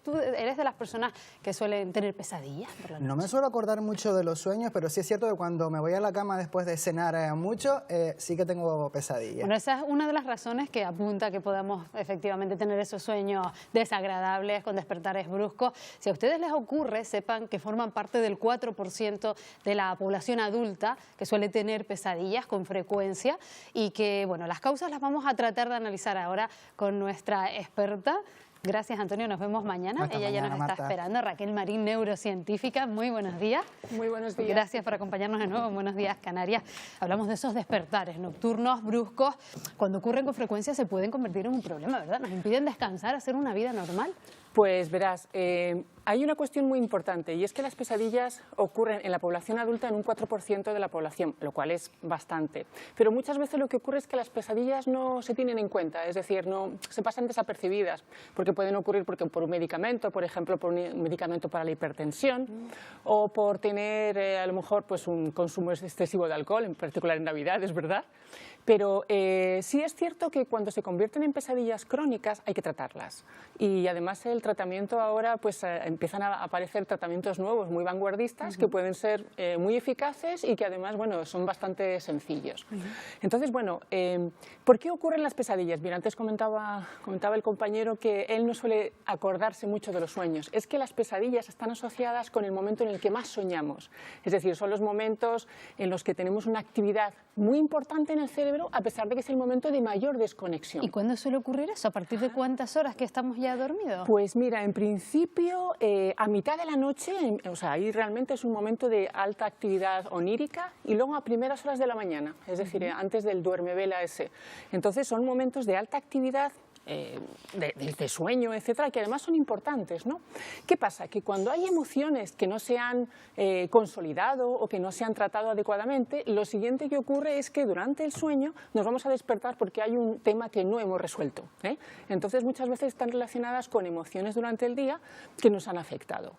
¿Tú eres de las personas que suelen tener pesadillas por la noche? No me suelo acordar mucho de los sueños, pero sí es cierto que cuando me voy a la cama después de cenar mucho, sí que tengo pesadillas. Bueno, esa es una de las razones que apunta a que podamos efectivamente tener esos sueños desagradables, con despertares bruscos. Si a ustedes les ocurre, sepan que forman parte del 4% de la población adulta que suele tener pesadillas con frecuencia y que, bueno, las causas las vamos a tratar de analizar ahora con nuestra experta. Gracias, Antonio. Nos vemos mañana. Hasta Ella ya mañana, nos está Marta. esperando. Raquel Marín, neurocientífica. Muy buenos días. Muy buenos días. Gracias por acompañarnos de nuevo en Buenos Días, Canarias. Hablamos de esos despertares nocturnos, bruscos. Cuando ocurren con frecuencia se pueden convertir en un problema, ¿verdad? Nos impiden descansar, hacer una vida normal. Pues verás, hay una cuestión muy importante y es que las pesadillas ocurren en la población adulta en un 4% de la población, lo cual es bastante. Pero muchas veces lo que ocurre es que las pesadillas no se tienen en cuenta, es decir, no se pasan desapercibidas, porque pueden ocurrir por un medicamento, por ejemplo, por un medicamento para la hipertensión o por tener a lo mejor pues, un consumo excesivo de alcohol, en particular en Navidad, es verdad. Pero sí es cierto que cuando se convierten en pesadillas crónicas hay que tratarlas. Y además el tratamiento ahora pues empiezan a aparecer tratamientos nuevos muy vanguardistas que pueden ser muy eficaces y que además bueno, son bastante sencillos. Entonces, bueno, ¿por qué ocurren las pesadillas? Bien, antes comentaba el compañero que él no suele acordarse mucho de los sueños. Es que las pesadillas están asociadas con el momento en el que más soñamos. Es decir, son los momentos en los que tenemos una actividad muy importante en el cerebro a pesar de que es el momento de mayor desconexión. ¿Y cuándo suele ocurrir eso? ¿A partir de cuántas horas que estamos ya dormidos? Pues mira, en principio a mitad de la noche, o sea, ahí realmente es un momento de alta actividad onírica y luego a primeras horas de la mañana, es decir, antes del duermevela ese. Entonces son momentos de alta actividad, de sueño, etcétera, que además son importantes, ¿no? ¿Qué pasa? Que cuando hay emociones que no se han consolidado o que no se han tratado adecuadamente, lo siguiente que ocurre es que durante el sueño nos vamos a despertar porque hay un tema que no hemos resuelto, ¿eh? Entonces muchas veces están relacionadas con emociones durante el día que nos han afectado.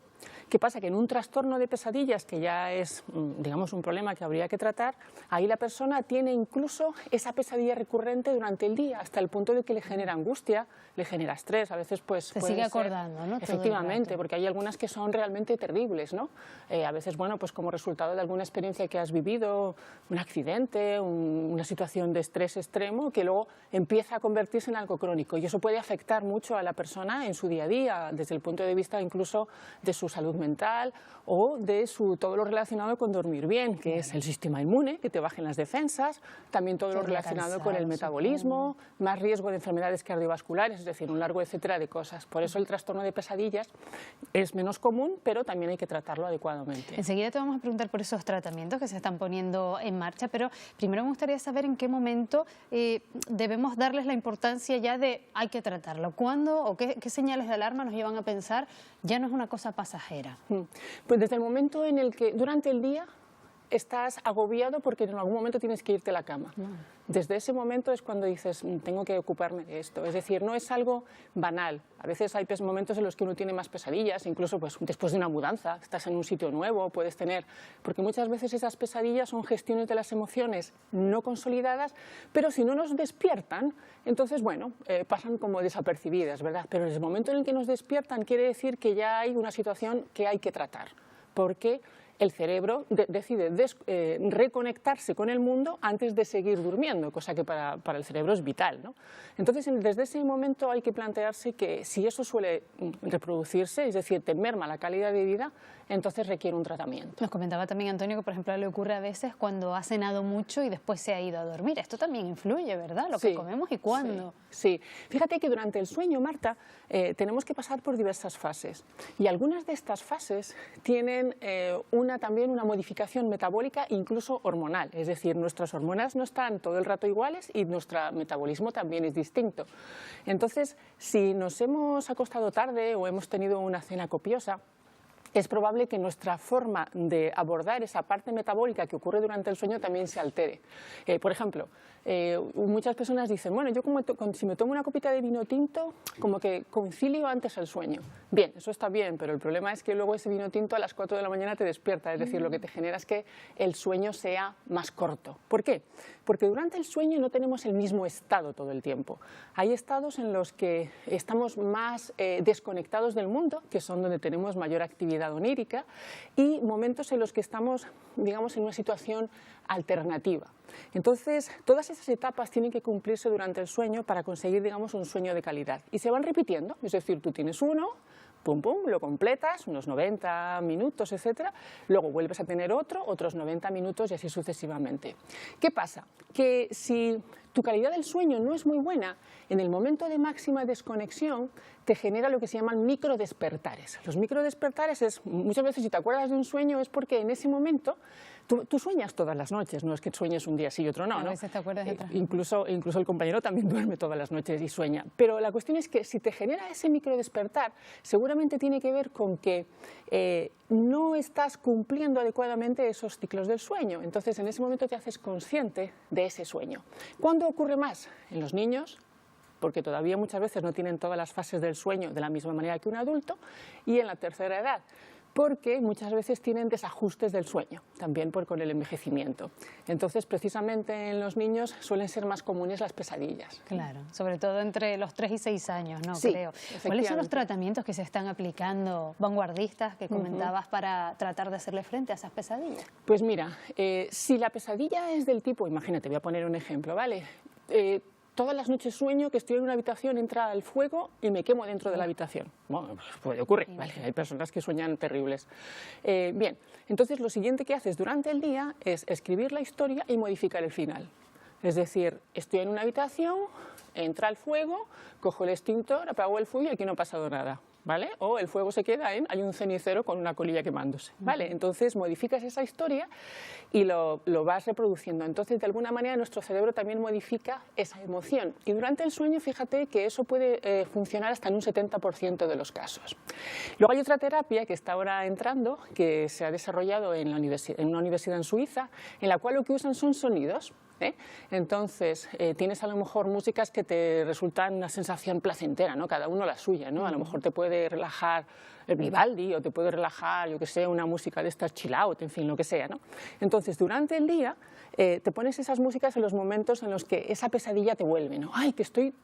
¿Qué pasa? Que en un trastorno de pesadillas, que ya es, digamos, un problema que habría que tratar, ahí la persona tiene incluso esa pesadilla recurrente durante el día, hasta el punto de que le genera angustia, le genera estrés, a veces pues se sigue acordando, ¿no? Efectivamente, porque hay algunas que son realmente terribles, ¿no? A veces, bueno, pues como resultado de alguna experiencia que has vivido, un accidente, una situación de estrés extremo, que luego empieza a convertirse en algo crónico y eso puede afectar mucho a la persona en su día a día, desde el punto de vista incluso de su salud mental o de todo lo relacionado con dormir bien, que es el sistema inmune, que te bajen las defensas, también todo lo relacionado con el metabolismo, más riesgo de enfermedades cardiovasculares, es decir, un largo etcétera de cosas. Por eso el trastorno de pesadillas es menos común, pero también hay que tratarlo adecuadamente. Enseguida te vamos a preguntar por esos tratamientos que se están poniendo en marcha, pero primero me gustaría saber en qué momento debemos darles la importancia ya de hay que tratarlo. ¿Cuándo o qué señales de alarma nos llevan a pensar ya no es una cosa pasajera? Pues desde el momento en el que durante el día estás agobiado porque en algún momento tienes que irte a la cama. Desde ese momento es cuando dices, tengo que ocuparme de esto. Es decir, no es algo banal. A veces hay momentos en los que uno tiene más pesadillas, incluso pues, después de una mudanza, estás en un sitio nuevo, puedes tener... Porque muchas veces esas pesadillas son gestiones de las emociones no consolidadas, pero si no nos despiertan, entonces, bueno, pasan como desapercibidas, ¿verdad? Pero en el momento en el que nos despiertan quiere decir que ya hay una situación que hay que tratar, porque el cerebro decide reconectarse con el mundo antes de seguir durmiendo, cosa que para el cerebro es vital, ¿no? Entonces, desde ese momento hay que plantearse que si eso suele reproducirse, es decir, te merma la calidad de vida, entonces requiere un tratamiento. Nos comentaba también Antonio que, por ejemplo, le ocurre a veces cuando ha cenado mucho y después se ha ido a dormir. Esto también influye, ¿verdad? Lo que comemos y cuándo. Sí. Fíjate que durante el sueño, Marta, tenemos que pasar por diversas fases. Y algunas de estas fases tienen también una modificación metabólica, incluso hormonal. Es decir, nuestras hormonas no están todo el rato iguales y nuestro metabolismo también es distinto. Entonces, si nos hemos acostado tarde o hemos tenido una cena copiosa, es probable que nuestra forma de abordar esa parte metabólica que ocurre durante el sueño también se altere. Por ejemplo, muchas personas dicen, bueno, yo si me tomo una copita de vino tinto, como que concilio antes el sueño. Bien, eso está bien, pero el problema es que luego ese vino tinto a las 4 de la mañana te despierta, es decir, lo que te genera es que el sueño sea más corto. ¿Por qué? Porque durante el sueño no tenemos el mismo estado todo el tiempo. Hay estados en los que estamos más desconectados del mundo, que son donde tenemos mayor actividad onírica, y momentos en los que estamos, digamos, en una situación alternativa. Entonces, todas esas etapas tienen que cumplirse durante el sueño para conseguir, digamos, un sueño de calidad. Y se van repitiendo, es decir, tú tienes uno, pum, pum, lo completas, unos 90 minutos, etcétera, luego vuelves a tener otros 90 minutos y así sucesivamente. ¿Qué pasa? Que si tu calidad del sueño no es muy buena, en el momento de máxima desconexión te genera lo que se llaman microdespertares. Los microdespertares es, muchas veces si te acuerdas de un sueño es porque en ese momento tú sueñas todas las noches, no es que sueñes un día sí y otro no. A veces te acuerdas de otras. Incluso el compañero también duerme todas las noches y sueña. Pero la cuestión es que si te genera ese microdespertar, seguramente tiene que ver con que no estás cumpliendo adecuadamente esos ciclos del sueño. Entonces, en ese momento te haces consciente de ese sueño. ¿Cuándo ocurre más? En los niños, porque todavía muchas veces no tienen todas las fases del sueño de la misma manera que un adulto, y en la tercera edad, porque muchas veces tienen desajustes del sueño, también con el envejecimiento. Entonces, precisamente en los niños suelen ser más comunes las pesadillas. Claro, sobre todo entre los 3 y 6 años, ¿no? Sí, Creo. ¿Cuáles son los tratamientos que se están aplicando, vanguardistas, que comentabas, para tratar de hacerle frente a esas pesadillas? Pues mira, si la pesadilla es del tipo, imagínate, voy a poner un ejemplo, ¿vale? Todas las noches sueño que estoy en una habitación, entra el fuego y me quemo dentro de la habitación. Bueno, puede ocurrir, ¿vale? Hay personas que sueñan terribles. Bien, entonces lo siguiente que haces durante el día es escribir la historia y modificar el final. Es decir, estoy en una habitación, entra el fuego, cojo el extintor, apago el fuego y aquí no ha pasado nada. ¿Vale? O el fuego se queda en, hay un cenicero con una colilla quemándose, ¿vale? Entonces modificas esa historia y lo vas reproduciendo. Entonces, de alguna manera, nuestro cerebro también modifica esa emoción. Y durante el sueño, fíjate que eso puede funcionar hasta en un 70% de los casos. Luego hay otra terapia que está ahora entrando, que se ha desarrollado en una universidad en Suiza, en la cual lo que usan son sonidos. Entonces, tienes a lo mejor músicas que te resultan una sensación placentera, ¿no? Cada uno la suya, ¿no? A lo mejor te puede relajar el Vivaldi o te puede relajar, yo que sé, una música de estas chill out, en fin, lo que sea, ¿no? Entonces, durante el día te pones esas músicas en los momentos en los que esa pesadilla te vuelve, ¿no? Ay, que estoy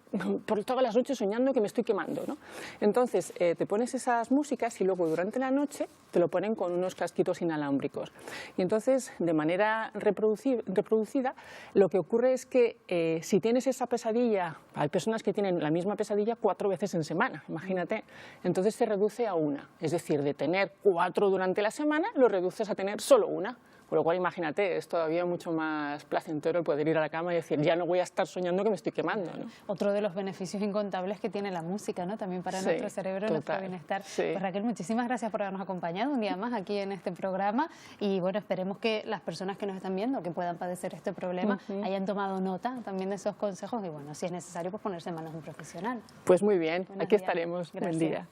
por todas las noches soñando que me estoy quemando, ¿no? Entonces, te pones esas músicas y luego durante la noche te lo ponen con unos casquitos inalámbricos. Y entonces, de manera reproducida, lo que ocurre es que si tienes esa pesadilla, hay personas que tienen la misma pesadilla 4 veces en semana, imagínate, entonces se reduce a 1, es decir, de tener 4 durante la semana, lo reduces a tener solo 1. Con lo cual, imagínate, es todavía mucho más placentero el poder ir a la cama y decir, ya no voy a estar soñando que me estoy quemando, ¿no? Otro de los beneficios incontables que tiene la música, ¿no? También para nuestro cerebro, nuestro bienestar. Sí. Pues, Raquel, muchísimas gracias por habernos acompañado un día más aquí en este programa y bueno, esperemos que las personas que nos están viendo, que puedan padecer este problema, hayan tomado nota también de esos consejos y bueno, si es necesario, pues ponerse en manos de un profesional. Pues muy bien, Buenos aquí días. estaremos. Gracias. Buen día.